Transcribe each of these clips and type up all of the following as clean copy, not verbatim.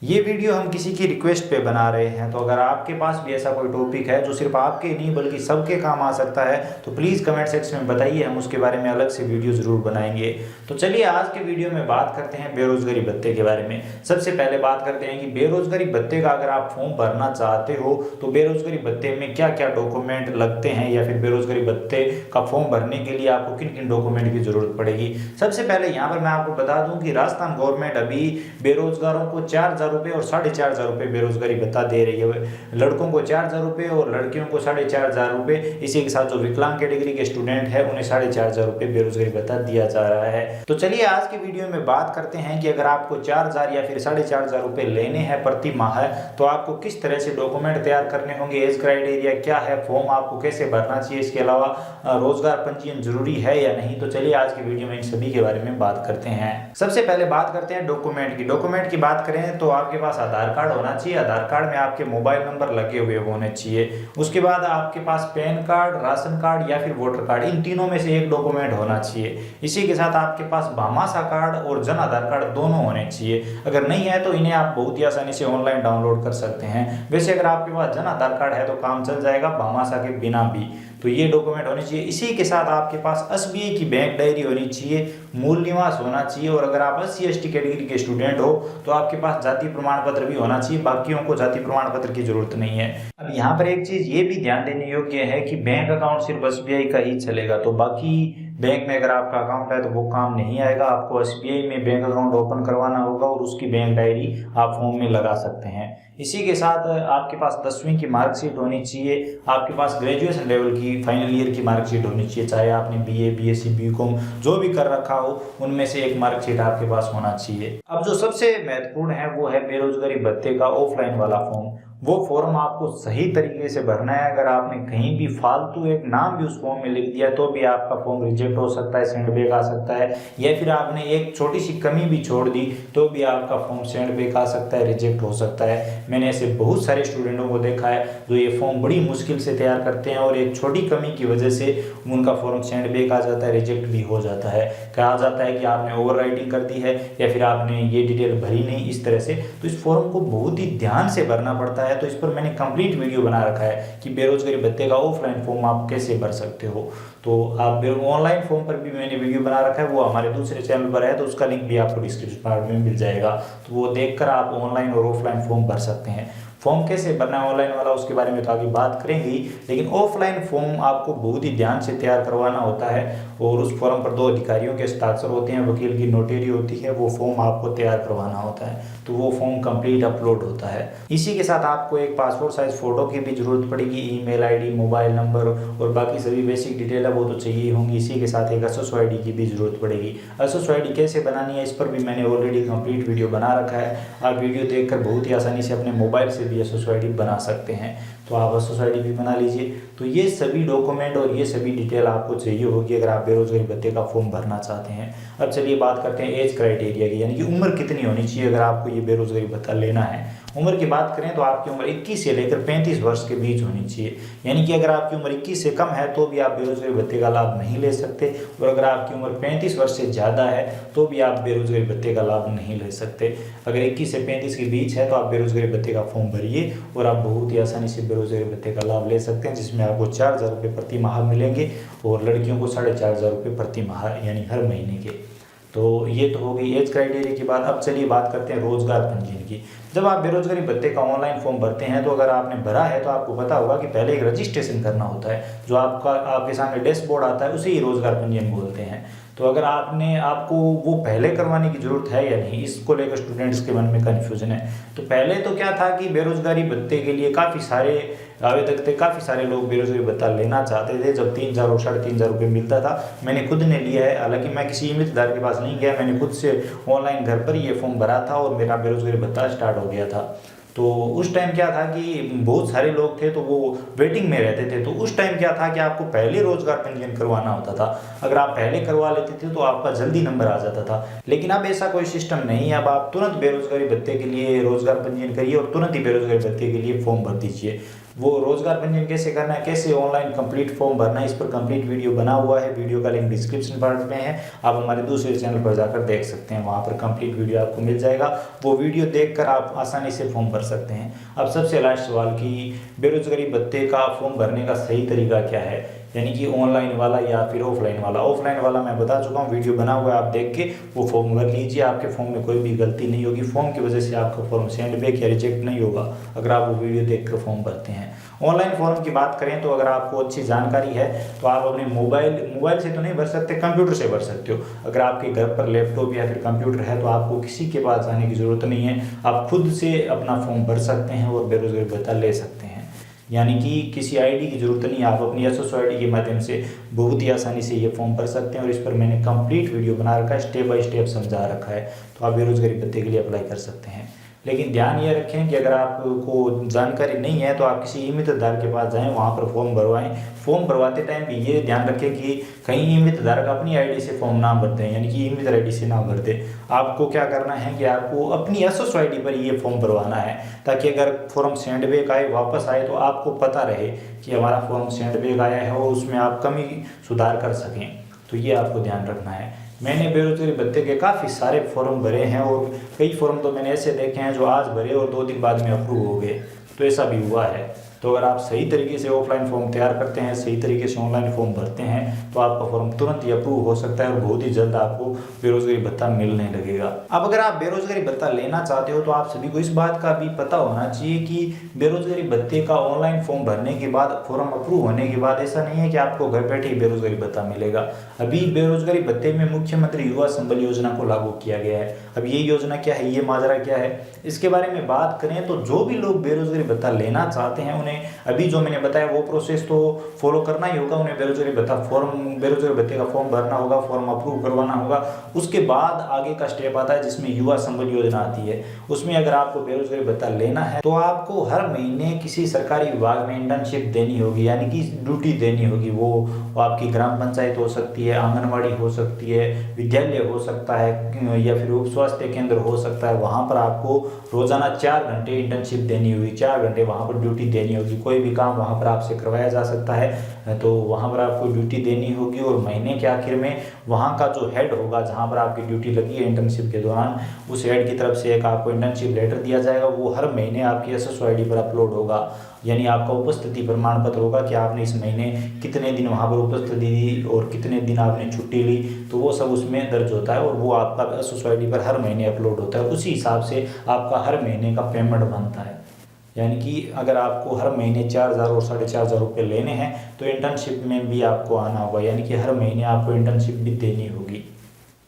ये वीडियो हम किसी की रिक्वेस्ट पे बना रहे हैं, तो अगर आपके पास भी ऐसा कोई टॉपिक है जो सिर्फ आपके नहीं बल्कि सबके काम आ सकता है तो प्लीज़ कमेंट सेक्शन में बताइए, हम उसके बारे में अलग से वीडियो ज़रूर बनाएंगे। तो चलिए आज के वीडियो में बात करते हैं बेरोज़गारी भत्ते के बारे में। सबसे पहले बात करते हैं कि बेरोज़गारी भत्ते का अगर आप फॉर्म भरना चाहते हो तो बेरोज़गारी भत्ते में क्या क्या डॉक्यूमेंट लगते हैं, या फिर बेरोज़गारी भत्ते का फॉर्म भरने के लिए आपको किन किन डॉक्यूमेंट की ज़रूरत पड़ेगी। सबसे पहले यहाँ पर मैं आपको बता दूँ कि राजस्थान गवर्नमेंट अभी बेरोजगारों को 4,000 रुपये और 4,500 रुपये बेरोजगारी भत्ता दे रही है। लड़कों को 4,000 रुपये और लड़कियों को 4,500 रुपये। इसी के साथ जो विकलांग कैटेगरी के स्टूडेंट है उन्हें 4,500 रुपये बेरोजगारी भत्ता दिया जा रहा है। तो चलिए आज की वीडियो में बात करते हैं कि अगर आपको 4,000 या फिर 4,500 रुपये लेने हैं प्रति माह तो आपको किस तरह से डॉक्यूमेंट तैयार करने होंगे, एज क्राइटेरिया क्या है, फॉर्म आपको कैसे भरना चाहिए, इसके अलावा रोजगार पंजीयन जरूरी है या नहीं। तो चलिए आज की वीडियो में इन सभी के बारे में बात करते हैं। सबसे पहले बात करते हैं डॉक्यूमेंट की। डॉक्यूमेंट की बात करें तो आपके पास आधार कार्ड होना चाहिए। आधार कार्ड में आपके मोबाइल नंबर लगे हुए होने चाहिए। उसके बाद आपके पास पैन कार्ड, राशन कार्ड या फिर वोटर कार्ड, इन तीनों में से एक डॉक्यूमेंट होना चाहिए। इसी के साथ आपके पास भामाशाह कार्ड और जन आधार कार्ड दोनों होने चाहिए। अगर नहीं है तो इन्हें आप बहुत ही आसानी से ऑनलाइन डाउनलोड कर सकते हैं। वैसे अगर आपके पास जन आधार कार्ड है तो काम चल जाएगा, भामाशाह के बिना भी। तो ये डॉक्यूमेंट होने चाहिए। इसी के साथ आपके पास एसबीआई की बैंक डायरी होनी चाहिए, मूल निवास होना चाहिए, और अगर आप SC/ST कैटेगरी के स्टूडेंट हो तो आपके पास जाति प्रमाण पत्र भी होना चाहिए। बाकियों को जाति प्रमाण पत्र की जरूरत नहीं है। अब यहाँ पर एक चीज ये भी ध्यान देने योग्य है कि बैंक अकाउंट सिर्फ SBI का ही चलेगा, तो बाकी बैंक में अगर आपका अकाउंट है तो वो काम नहीं आएगा। आपको SBI में बैंक अकाउंट ओपन करवाना होगा और उसकी बैंक डायरी आप फॉर्म में लगा सकते हैं। इसी के साथ आपके पास 10वीं की मार्कशीट होनी चाहिए। आपके पास ग्रेजुएशन लेवल की फाइनल ईयर की मार्कशीट होनी चाहिए, चाहे आपने BA, BSc, BCom जो भी कर रखा हो उनमें से एक मार्कशीट आपके पास होना चाहिए। अब जो सबसे महत्वपूर्ण है वो है बेरोजगारी भत्ते का ऑफलाइन वाला फॉर्म। वो फॉर्म आपको सही तरीके से भरना है। अगर आपने कहीं भी फालतू एक नाम भी उस फॉर्म में लिख दिया तो भी आपका फॉर्म रिजेक्ट हो सकता है, सेंड बैक आ सकता है, या फिर आपने एक छोटी सी कमी भी छोड़ दी तो भी आपका फॉर्म सेंड बैक आ सकता है, रिजेक्ट हो सकता है। मैंने ऐसे बहुत सारे स्टूडेंटों को देखा है जो ये फॉर्म बड़ी मुश्किल से तैयार करते हैं और एक छोटी कमी की वजह से उनका फॉर्म सेंड बैक आ जाता है, रिजेक्ट भी हो जाता है। कहा जाता है कि आपने ओवर राइटिंग कर दी है या फिर आपने ये डिटेल भरी नहीं, इस तरह से। तो इस फॉर्म को बहुत ही ध्यान से भरना पड़ता है। तो इस पर मैंने कंप्लीट वीडियो बना रखा है कि बेरोजगारी भत्ते का ऑफलाइन फॉर्म आप कैसे भर सकते हो। तो आप ऑनलाइन फॉर्म पर भी मैंने वीडियो बना रखा है, वो हमारे दूसरे चैनल पर है, तो उसका लिंक भी आपको डिस्क्रिप्शन में मिल जाएगा। तो वो देखकर आप ऑनलाइन और ऑफलाइन फॉर्म भर सकते हैं। फॉर्म कैसे भरना है ऑनलाइन वाला उसके बारे में तो आगे बात करेंगे, लेकिन ऑफलाइन फॉर्म आपको बहुत ही ध्यान से तैयार करवाना होता है और उस फॉर्म पर 2 अधिकारियों के हस्ताक्षर होते हैं, वकील की नोटरी होती है। वो फॉर्म आपको तैयार करवाना होता है, तो वो फॉर्म कंप्लीट अपलोड होता है। इसी के साथ आपको एक पासपोर्ट साइज फोटो की भी जरूरत पड़ेगी, ईमेल ID, मोबाइल नंबर और बाकी सभी बेसिक डिटेल है वो तो चाहिए होंगी। इसी के साथ एक SSO ID की भी जरूरत पड़ेगी। SSO ID कैसे बनानी है इस पर भी मैंने ऑलरेडी कंप्लीट वीडियो बना रखा है। आप वीडियो देखकर बहुत ही आसानी से अपने मोबाइल से SSO ID बना सकते हैं, तो आप SSO ID भी बना लीजिए। तो ये सभी डॉक्यूमेंट और ये सभी डिटेल आपको चाहिए होगी अगर आप बेरोजगारी भत्ते का फॉर्म भरना चाहते हैं। अब चलिए बात करते हैं एज क्राइटेरिया की, यानी कि उम्र कितनी होनी चाहिए अगर आपको ये बेरोजगारी भत्ता लेना है। उम्र की बात करें तो आपकी उम्र 21 से लेकर 35 वर्ष के बीच होनी चाहिए। यानी कि अगर आपकी उम्र 21 से कम है तो भी आप बेरोजगारी भत्ते का लाभ नहीं ले सकते, और अगर आपकी उम्र 35 वर्ष से ज़्यादा है तो भी आप बेरोजगारी भत्ते का लाभ नहीं ले सकते। अगर 21 से 35 के बीच है तो आप बेरोजगारी भत्ते का फॉर्म भरिए और आप बहुत ही आसानी से बेरोजगारी भत्ते का लाभ ले सकते हैं, जिसमें आपको 4,000 रुपये प्रति माह मिलेंगे और लड़कियों को 4,500 रुपये प्रति माह यानी हर महीने के। तो ये तो हो गई एज क्राइटेरिया की बात। अब चलिए बात करते हैं रोजगार पंजीयन की। जब आप बेरोजगारी भत्ते का ऑनलाइन फॉर्म भरते हैं तो अगर आपने भरा है तो आपको पता होगा कि पहले एक रजिस्ट्रेशन करना होता है, जो आपके सामने डैशबोर्ड आता है उसे ही रोजगार पंजीयन बोलते हैं। तो अगर आपको वो पहले करवाने की जरूरत है या नहीं, इसको लेकर स्टूडेंट्स के मन में कन्फ्यूजन है। तो पहले तो क्या था कि बेरोजगारी भत्ते के लिए काफ़ी सारे आवेदक थे, काफ़ी सारे लोग बेरोजगारी भत्ता लेना चाहते थे। जब 3,000 और 3,500 रुपये मिलता था, मैंने खुद ने लिया है, हालांकि मैं किसी इमारतदार के पास नहीं गया, मैंने खुद से ऑनलाइन घर पर ये फॉर्म भरा था और मेरा बेरोजगारी भत्ता स्टार्ट हो गया था। तो उस टाइम क्या था कि बहुत सारे लोग थे तो वो वेटिंग में रहते थे। तो उस टाइम क्या था कि आपको पहले रोजगार पंजीयन करवाना होता था। अगर आप पहले करवा लेते थे तो आपका जल्दी नंबर आ जाता था, लेकिन अब ऐसा कोई सिस्टम नहीं है। अब आप तुरंत बेरोजगारी भत्ते के लिए रोजगार पंजीयन करिए और तुरंत ही बेरोजगारी भत्ते के लिए फॉर्म भर दीजिए। वो रोजगार पंजीयन कैसे करना है, कैसे ऑनलाइन कंप्लीट फॉर्म भरना है, इस पर कंप्लीट वीडियो बना हुआ है। वीडियो का लिंक डिस्क्रिप्शन बॉक्स में है, आप हमारे दूसरे चैनल पर जाकर देख सकते हैं, वहाँ पर कंप्लीट वीडियो आपको मिल जाएगा। वो वीडियो देखकर आप आसानी से फॉर्म भर सकते हैं। अब सबसे लास्ट सवाल कि बेरोजगारी भत्ते का फॉर्म भरने का सही तरीका क्या है, यानी कि ऑनलाइन वाला या फिर ऑफलाइन वाला। ऑफलाइन वाला मैं बता चुका हूँ, वीडियो बना हुआ है, आप देख के वो फॉर्म भर लीजिए। आपके फॉर्म में कोई भी गलती नहीं होगी, फॉर्म की वजह से आपका फॉर्म सेंड बैक या रिजेक्ट नहीं होगा अगर आप वो वीडियो देखकर फॉर्म भरते हैं। ऑनलाइन फॉर्म की बात करें तो अगर आपको अच्छी जानकारी है तो आप अपने मोबाइल से तो नहीं भर सकते, कंप्यूटर से भर सकते हो। अगर आपके घर पर लैपटॉप या फिर कंप्यूटर है तो आपको किसी के पास जाने की ज़रूरत नहीं है, आप खुद से अपना फॉर्म भर सकते हैं और बेरोजगारी भत्ता ले सकते हैं। यानी कि किसी आईडी की ज़रूरत नहीं है, आप अपनी एसएसओ आईडी के माध्यम से बहुत ही आसानी से ये फॉर्म भर सकते हैं। और इस पर मैंने कंप्लीट वीडियो बना रखा है, स्टेप बाय स्टेप समझा रखा है, तो आप बेरोजगारी भत्ते के लिए अप्लाई कर सकते हैं। लेकिन ध्यान ये रखें कि अगर आपको जानकारी नहीं है तो आप किसी ईमितदार के पास जाएं, वहाँ पर फॉर्म भरवाएं। फॉर्म भरवाते टाइम भी ये ध्यान रखें कि कहीं ईमितदार अपनी आईडी से फॉर्म ना भर दें, यानी कि ईमितर आईडी से ना भर दें। आपको क्या करना है कि आपको अपनी एसएसओ आईडी पर ये फॉर्म भरवाना है, ताकि अगर फॉर्म सेंड बैक आए, वापस आए, तो आपको पता रहे कि हमारा फॉर्म सेंड बैक आया है और उसमें आप कमी सुधार कर सकें। तो ये आपको ध्यान रखना है। मैंने बेरोजगारी भत्ते के काफ़ी सारे फॉर्म भरे हैं और कई फॉर्म तो मैंने ऐसे देखे हैं जो आज भरे और 2 दिन बाद में अप्रूव हो गए, तो ऐसा भी हुआ है। तो अगर आप सही तरीके से ऑफलाइन फॉर्म तैयार करते हैं, सही तरीके से ऑनलाइन फॉर्म भरते हैं, तो आपका फॉर्म तुरंत ही अप्रूव हो सकता है और बहुत ही जल्द आपको बेरोजगारी भत्ता मिलने लगेगा। अब अगर आप बेरोजगारी भत्ता लेना चाहते हो तो आप सभी को इस बात का भी पता होना चाहिए कि बेरोजगारी भत्ते का ऑनलाइन फॉर्म भरने के बाद, फॉर्म अप्रूव होने के बाद ऐसा नहीं है कि आपको घर बैठे ही बेरोजगारी भत्ता मिलेगा। अभी बेरोजगारी भत्ते में मुख्यमंत्री युवा संबल योजना को लागू किया गया है। अब ये योजना क्या है, ये माजरा क्या है, इसके बारे में बात करें तो जो भी लोग बेरोजगारी भत्ता लेना चाहते हैं उन्हें अभी जो मैंने बताया वो प्रोसेस तो फॉलो करना ही होगा। उन्हें बेरोजगारी भत्ते का फॉर्म भरना होगा, फॉर्म अप्रूव करवाना होगा। उसके बाद आगे का स्टेप आता है जिसमें युवा संबल योजना आती है। उसमें अगर आपको बेरोजगारी भत्ता लेना है तो आपको हर महीने किसी सरकारी विभाग में इंटर्नशिप देनी होगी, यानी कि ड्यूटी देनी होगी। वो आपकी ग्राम पंचायत हो सकती है, आंगनबाड़ी हो सकती है, विद्यालय हो सकता है या फिर उप स्वास्थ्य केंद्र हो सकता है। वहाँ पर आपको रोजाना 4 घंटे इंटर्नशिप देनी होगी, 4 घंटे वहाँ पर ड्यूटी देनी होगी। कोई भी काम वहाँ पर आपसे करवाया जा सकता है, तो वहाँ पर आपको ड्यूटी देनी होगी। और महीने के आखिर में वहाँ का जो हेड होगा जहाँ पर आपकी ड्यूटी लगी है इंटर्नशिप के दौरान, उस हेड की तरफ से एक आपको इंटर्नशिप लेटर दिया जाएगा। वो हर महीने आपकी एसएसओ आईडी पर अपलोड होगा, यानी आपका उपस्थिति प्रमाण पत्र होगा कि आपने इस महीने कितने दिन वहाँ पर उपस्थिति दी और कितने दिन आपने छुट्टी ली, तो वो सब उसमें दर्ज होता है और वो आपका एसएसओ आईडी पर हर महीने अपलोड होता है। उसी हिसाब से आपका हर महीने का पेमेंट बनता है। यानी कि अगर आपको हर महीने 4,000 और 4,500 रुपये लेने हैं तो इंटर्नशिप में भी आपको आना होगा, यानी कि हर महीने आपको इंटर्नशिप भी देनी होगी।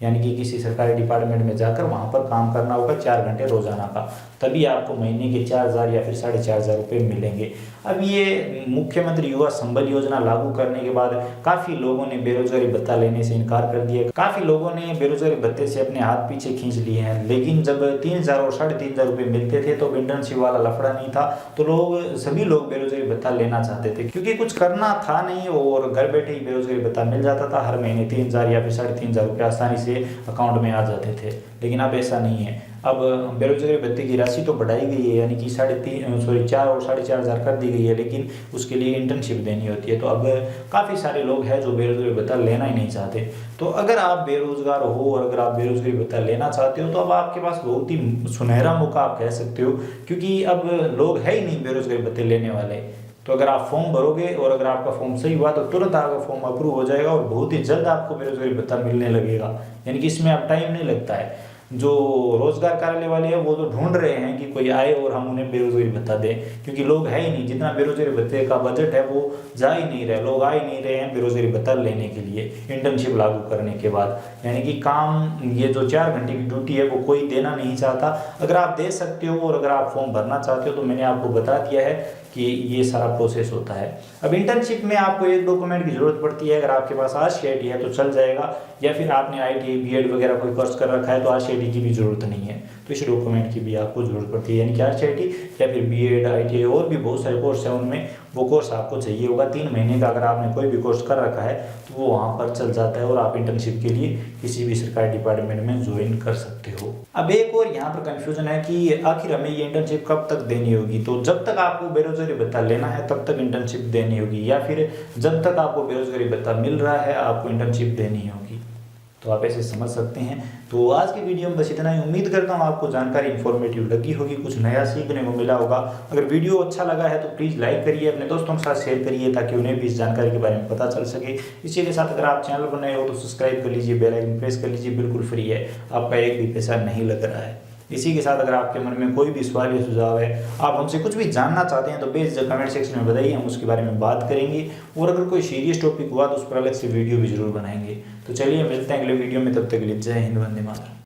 यानी कि किसी सरकारी डिपार्टमेंट में जाकर वहाँ पर काम करना होगा 4 घंटे रोजाना का, तभी आपको महीने के 4,000 या फिर 4,500 रुपये मिलेंगे। अब ये मुख्यमंत्री युवा संबल योजना लागू करने के बाद काफ़ी लोगों ने बेरोजगारी भत्ता लेने से इनकार कर दिया। काफ़ी लोगों ने बेरोजगारी भत्ते से अपने हाथ पीछे खींच लिए हैं। लेकिन जब 3,000 और 3,500 रुपये मिलते थे तो इंटर्नशिप वाला लफड़ा नहीं था, तो सभी लोग बेरोजगारी भत्ता लेना चाहते थे, क्योंकि कुछ करना था नहीं और घर बैठे ही बेरोजगारी भत्ता मिल जाता था। हर महीने 3,000 या फिर 3,500 रुपये आसानी से अकाउंट में आ जाते थे। लेकिन अब ऐसा नहीं है। अब बेरोजगारी भत्ते की राशि तो बढ़ाई गई है, यानी कि 4 और 4,500 कर दी गई है, लेकिन उसके लिए इंटर्नशिप देनी होती है। तो अब काफ़ी सारे लोग हैं जो बेरोजगारी भत्ता लेना ही नहीं चाहते। तो अगर आप बेरोजगार हो और अगर आप बेरोजगारी भत्ता लेना चाहते हो तो अब आपके पास बहुत ही सुनहरा मौका आप कह सकते हो, क्योंकि अब लोग है ही नहीं बेरोजगारी भत्ते लेने वाले। तो अगर आप फॉर्म भरोगे और अगर आपका फॉर्म सही हुआ तो तुरंत आपका फॉर्म अप्रूव हो जाएगा और बहुत ही जल्द आपको बेरोजगारी भत्ता मिलने लगेगा। यानी कि इसमें अब टाइम नहीं लगता है। जो रोजगार कार्यालय वाले हैं वो तो ढूंढ रहे हैं कि कोई आए और हम उन्हें बेरोजगारी भत्ता दें, क्योंकि लोग है ही नहीं। जितना बेरोजगारी भत्ते का बजट है वो जा ही नहीं रहे, लोग आ ही नहीं रहे हैं बेरोजगारी भत्ता लेने के लिए इंटर्नशिप लागू करने के बाद। यानी कि काम ये जो 4 घंटे की ड्यूटी है वो कोई देना नहीं चाहता। अगर आप दे सकते हो और अगर आप फॉर्म भरना चाहते हो तो मैंने आपको बता दिया है कि ये सारा प्रोसेस होता है। अब इंटर्नशिप में आपको एक डॉक्यूमेंट की जरूरत पड़ती है। अगर आपके पास RCIT है तो चल जाएगा, या फिर आपने ITI BEd वगैरह कोई कोर्स कर रखा है तो RCIT की भी जरूरत नहीं है। तो इस डॉक्यूमेंट की भी आपको जरूरत पड़ती है, यानी कि RCIT या फिर BEd ITI और भी बहुत सारे कोर्स हैं, उनमें वो कोर्स आपको चाहिए होगा। 3 महीने का अगर आपने कोई भी कोर्स कर रखा है तो वो वहाँ पर चल जाता है और आप इंटर्नशिप के लिए किसी भी सरकारी डिपार्टमेंट में ज्वाइन कर सकते हो। अब एक और यहाँ पर कंफ्यूजन है कि आखिर हमें ये इंटर्नशिप कब तक देनी होगी। तो जब तक आपको बेरोजगारी भत्ता लेना है तब तक इंटर्नशिप देनी होगी, या फिर जब तक आपको बेरोजगारी भत्ता मिल रहा है आपको इंटर्नशिप देनी होगी। तो आप ऐसे समझ सकते हैं। तो आज की वीडियो में बस इतना ही। उम्मीद करता हूँ आपको जानकारी इन्फॉर्मेटिव लगी होगी, कुछ नया सीखने को मिला होगा। अगर वीडियो अच्छा लगा है तो प्लीज़ लाइक करिए, अपने दोस्तों के साथ शेयर करिए ताकि उन्हें भी इस जानकारी के बारे में पता चल सके। इसी के साथ अगर आप चैनल पर नए हो तो सब्सक्राइब कर लीजिए, बेल आइकन प्रेस कर लीजिए, बिल्कुल फ्री है, आपका एक भी पैसा नहीं लग रहा है। इसी के साथ अगर आपके मन में कोई भी सवाल या सुझाव है, आप हमसे कुछ भी जानना चाहते हैं तो बेझिझक कमेंट सेक्शन में बताइए, हम उसके बारे में बात करेंगे। और अगर कोई सीरियस टॉपिक हुआ तो उस पर अलग से वीडियो भी जरूर बनाएंगे। तो चलिए मिलते हैं अगले वीडियो में, तब तक के लिए जय हिंद, वंदे मातरम।